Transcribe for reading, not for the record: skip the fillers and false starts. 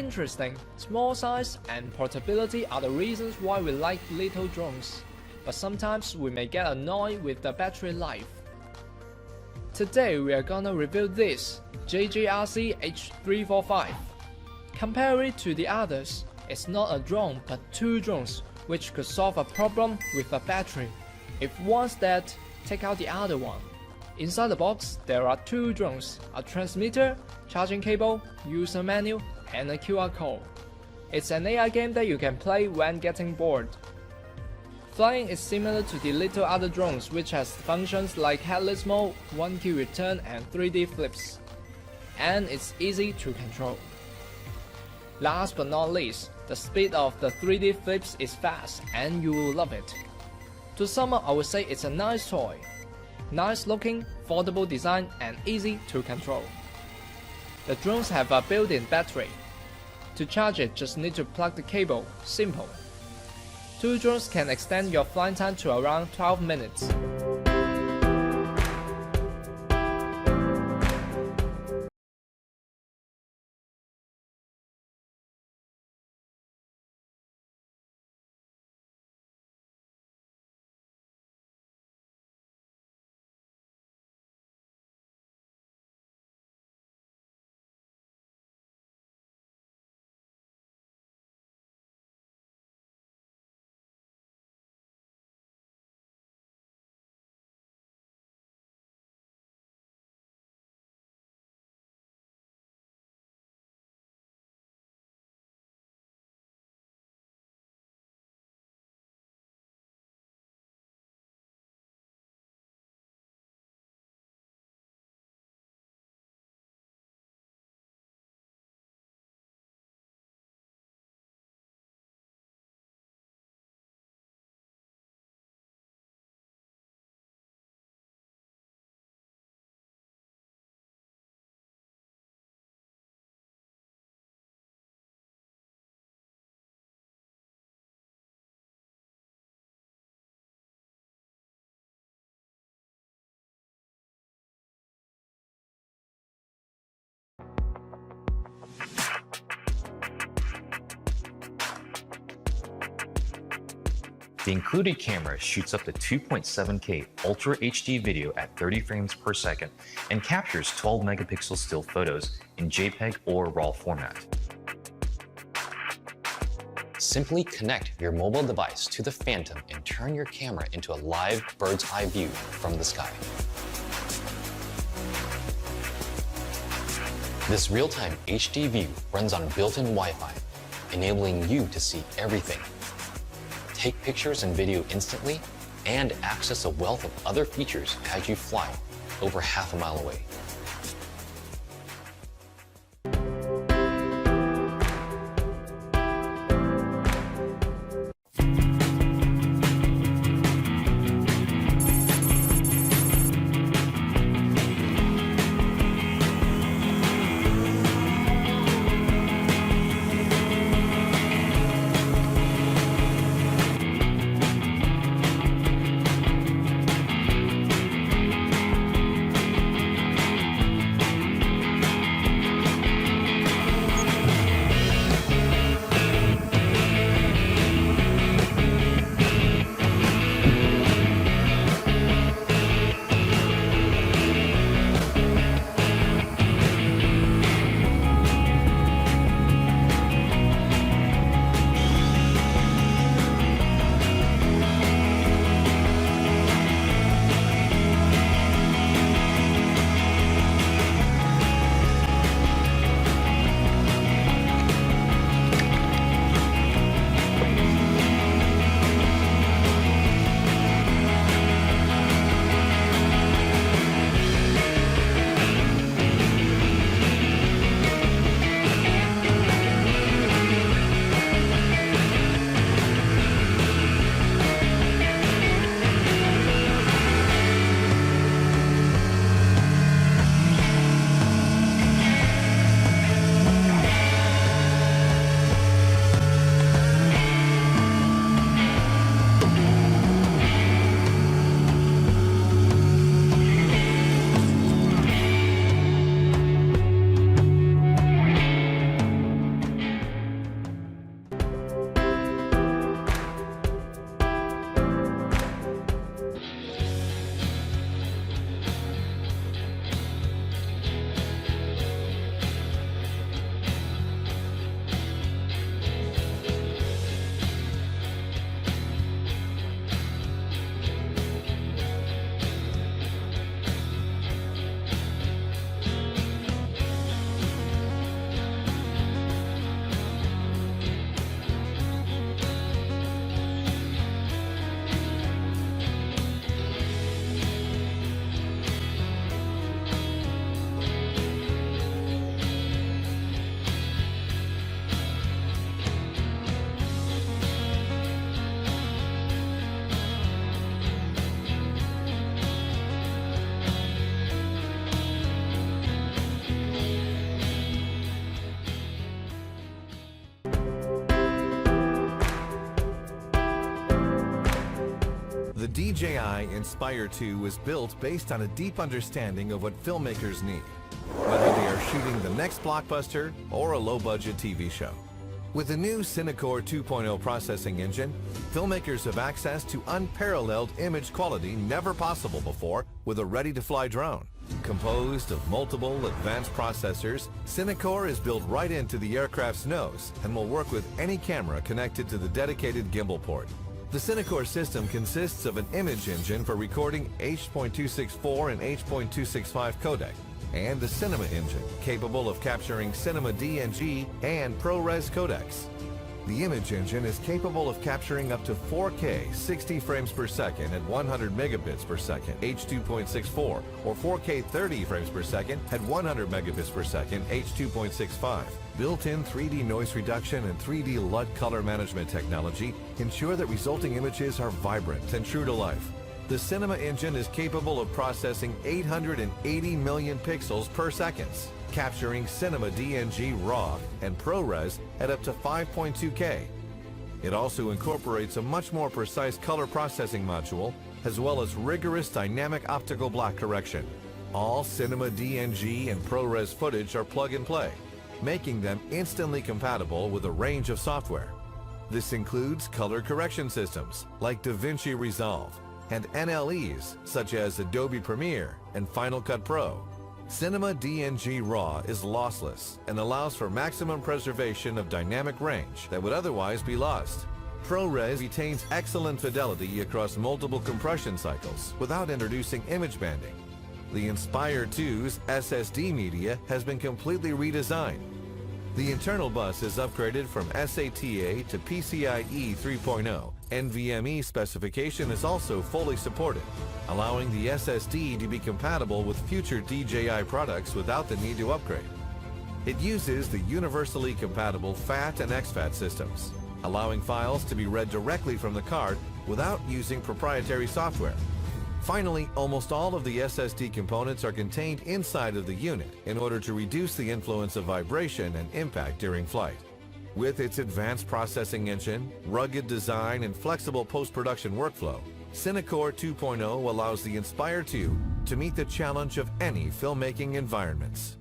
interesting, small size and portability are the reasons why we like little drones, but sometimes we may get annoyed with the battery life. Today we are gonna review this JJRC H345. Compare it to the others, it's not a drone but two drones, which could solve a problem with a battery. If one's dead, take out the other one. Inside the box, there are two drones, a transmitter, charging cable, user menu, and a QR code. It's an AI game that you can play when getting bored. Flying is similar to the little other drones, which has functions like headless mode, 1-key return, and 3D flips. And it's easy to control. Last but not least, the speed of the 3D flips is fast and you will love it. To sum up, I would say it's a nice toy. Nice looking, foldable design, and easy to control. The drones have a built-in battery. To charge it, just need to plug the cable, simple. Two drones can extend your flying time to around 12 minutes. The included camera shoots up to 2.7K Ultra HD video at 30 frames per second and captures 12 megapixel still photos in JPEG or RAW format. Simply connect your mobile device to the Phantom and turn your camera into a live bird's eye view from the sky. This real-time HD view runs on built-in Wi-Fi, enabling you to see everything. Take pictures and video instantly, and access a wealth of other features as you fly over half a mile away. DJI INSPIRE 2 was built based on a deep understanding of what filmmakers need, whether they are shooting the next blockbuster or a low-budget TV show. With the new Cinecore 2.0 processing engine, filmmakers have access to unparalleled image quality never possible before with a ready-to-fly drone. Composed of multiple advanced processors, Cinecore is built right into the aircraft's nose and will work with any camera connected to the dedicated gimbal port. The Cinecore system consists of an image engine for recording H.264 and H.265 codec, and the Cinema engine, capable of capturing Cinema DNG and ProRes codecs. The image engine is capable of capturing up to 4K 60 frames per second at 100 megabits per second H.2.64 or 4K 30 frames per second at 100 megabits per second H.2.65. Built-in 3D noise reduction and 3D LUT color management technology ensure that resulting images are vibrant and true to life. The Cinema engine is capable of processing 880 million pixels per second, capturing Cinema DNG RAW and ProRes at up to 5.2K. It also incorporates a much more precise color processing module, as well as rigorous dynamic optical block correction. All Cinema DNG and ProRes footage are plug-and-play, making them instantly compatible with a range of software. This includes color correction systems like DaVinci Resolve, and NLEs such as Adobe Premiere and Final Cut Pro. Cinema DNG RAW is lossless and allows for maximum preservation of dynamic range that would otherwise be lost. ProRes retains excellent fidelity across multiple compression cycles without introducing image banding. The INSPIRE 2's SSD media has been completely redesigned. The internal bus is upgraded from SATA to PCIe 3.0. NVMe specification is also fully supported, allowing the SSD to be compatible with future DJI products without the need to upgrade. It uses the universally compatible FAT and exFAT systems, allowing files to be read directly from the card without using proprietary software. Finally, almost all of the SSD components are contained inside of the unit in order to reduce the influence of vibration and impact during flight. With its advanced processing engine, rugged design, and flexible post-production workflow, Cinecore 2.0 allows the INSPIRE 2 to meet the challenge of any filmmaking environments.